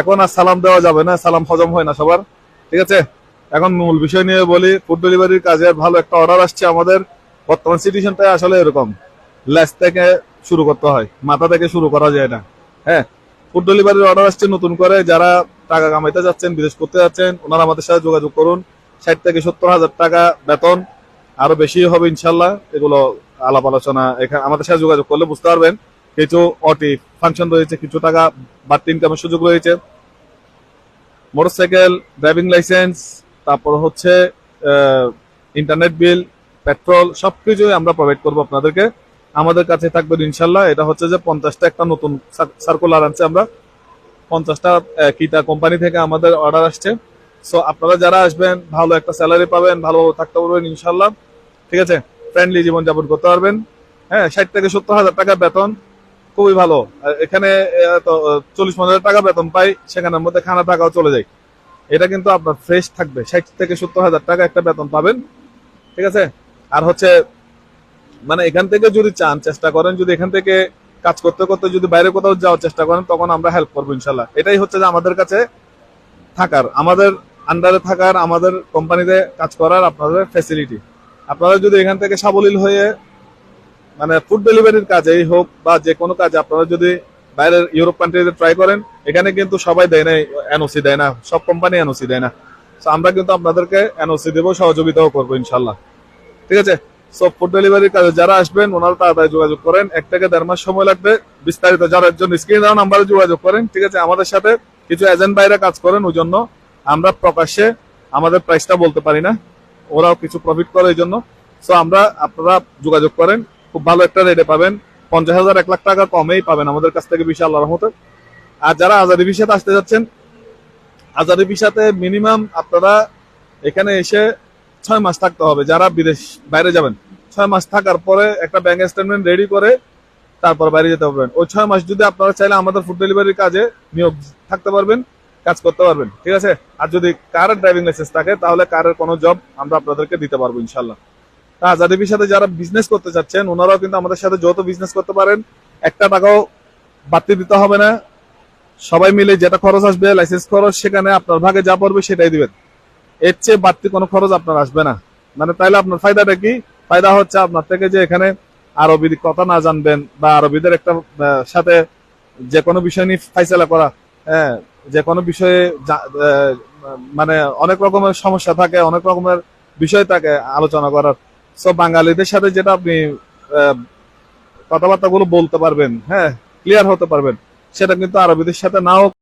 এখন আর সালাম দেওয়া যাবে না, সালাম হজম হয় না সবার। ঠিক আছে, এখন মূল বিষয় নিয়ে বলি। ফুড ডেলিভারির কাজে ভালো একটা অর্ডার আসছে আমাদের। বর্তমান সিচুয়েশনটা আসলে এরকম, লেস থেকে শুরু করতে হয়, মাথা থেকে শুরু করা যায় না। হ্যাঁ, ফুড ডেলিভারির অর্ডার আসছে নতুন করে। যারা টাকা কামাইতে যাচ্ছেন, বিদেশ করতে যাচ্ছেন, ওনারা আমাদের সাথে যোগাযোগ করুন। 60 থেকে 70 হাজার টাকা বেতন, আরো বেশি হবে ইনশাল্লাহ। এগুলো আলাপ আলোচনা এখানে আমাদের সাথে যোগাযোগ করলে বুঝতে পারবেন। কিছু অটি ফাংশন রয়েছে, কিছু টাকা বাড়তি ইনকামের সুযোগ রয়েছে। মোটরসাইকেল, ড্রাইভিং লাইসেন্স, তারপর হচ্ছে ইন্টারনেট বিল, পেট্রোল, সবকিছুই আমরা প্রোভাইড করবো আপনাদেরকে। আমাদের কাছে থাকবেন ইনশাল্লাহ। এটা হচ্ছে যে 50টা একটা নতুন সার্কুলার আনছে আমরা। 50টা কিটা কোম্পানি থেকে আমাদের অর্ডার আসছে। সো আপনারা যারা আসবেন ভালো একটা স্যালারি পাবেন, ভালোভাবে থাকতে পারবেন ইনশাল্লাহ। ঠিক আছে, ফ্রেন্ডলি জীবনযাপন করতে পারবেন। হ্যাঁ, 60 থেকে 70 হাজার টাকা বেতন, খুবই ভালো। এখানে 40-50 হাজার টাকা বেতন পাই, সেখানের মধ্যে খানা টাকাও চলে যায়। এটা কিন্তু আপনার ফ্রেশ থাকবে। 60 থেকে 70 হাজার টাকা একটা বেতন পাবেন। ঠিক আছে, আর হচ্ছে মানে এখান থেকে যদি চান, চেষ্টা করেন, যদি এখান থেকে কাজ করতে করতে যদি বাইরে কোথাও যাওয়ার চেষ্টা করেন, তখন আমরা হেল্প করবো ইনশাল্লাহ। এটাই হচ্ছে যে আমাদের কাছে থাকার, আমাদের আন্ডারে থাকার, আমাদের কোম্পানিতে কাজ করার আপনাদের ফ্যাসিলিটি। আপনারা যদি এখান থেকে সাবলীল হয়ে মানে ফুড ডেলিভারির কাজেই হোক বা যে কোনো কাজে আপনারা যদি বাইরের ইউরোপ কান্ট্রিতে ট্রাই করেন, এখানে কিন্তু সবাই দেয় না, এনওসি দেয় না, সব কোম্পানি এনওসি দেয় না। তো আমরা কিন্তু আপনাদেরকে এনওসি দেবো, সহযোগিতাও করবো ইনশাল্লাহ। ঠিক আছে, সব ফুড ডেলিভারির কাজে যারা আসবেন ওনারা তাড়াতাড়ি যোগাযোগ করেন। 1 থেকে 1.5 মাস সময় লাগবে। বিস্তারিত জানার জন্য স্ক্রিনে দেওয়া নাম্বারে যোগাযোগ করেন। ঠিক আছে, আমাদের সাথে কিছু এজেন্ট বাইরে কাজ করেন, ওই জন্য আমরা প্রকাশ্যে আমাদের প্রাইসটা বলতে পারি না, ওরাও কিছু প্রফিট করে এই জন্য। সো আপনারা যোগাযোগ করেন, খুব ভালো একটা রেটে পাবেন। 50,000 1 লাখ টাকা কমেই পাবেন আমাদের কাছ থেকে ভিসা, আল্লাহর রহমতে। আর যারা আজাদি ভিসাতে আসতে যাচ্ছেন, আজাদি ভিসাতে মিনিমাম আপনারা এখানে এসে 6 মাস থাকতে হবে। যারা বিদেশ বাইরে যাবেন, 6 মাস থাকার পরে একটা ব্যাংক স্টেটমেন্ট রেডি করে তারপর বাইরে যেতে পারবেন। ওই 6 মাস যদি আপনারা চাইলে আমাদের ফুড ডেলিভারির কাজে নিয়োগ থাকতে পারবেন, কাজ করতে পারবেন। ঠিক আছে, আর যদি কারের ড্রাইভিং লাইসেন্স থাকে তাহলে কারের কোনো জব আমরা আপনাদেরকে দিতে পারবো ইনশাল্লাহ। তা আজাদির সাথে যারা বিজনেস করতে চাচ্ছেন, ওনারাও কিন্তু আমাদের সাথে যত বিজনেস করতে পারেন, একটা টাকাও বাড়তি দিতে হবে না। সবাই মিলে যেটা খরচ আসবে, লাইসেন্স খরচ, সেখানে আপনার ভাগে যা পড়বে সেটাই দিবেন। এর চেয়ে বাড়তি কোনো খরচ আপনার আসবে না। মানে তাইলে আপনার ফায়দাটা কি? ফায়দা হচ্ছে আপনার থেকে যে এখানে আরবি কথা না জানবেন বা আরবিদের একটা সাথে যে কোনো বিষয় নিয়ে ফাইসলা করা, হ্যাঁ, যে কোনো বিষয়ে মানে অনেক রকমের সমস্যা থাকে, অনেক রকমের বিষয় থাকে আলোচনা করার। সব বাঙালিদের সাথে যেটা আপনি কথাবার্তাগুলো বলতে পারবেন, হ্যাঁ, ক্লিয়ার হতে পারবেন, সেটা কিন্তু আরবিদের সাথে নাও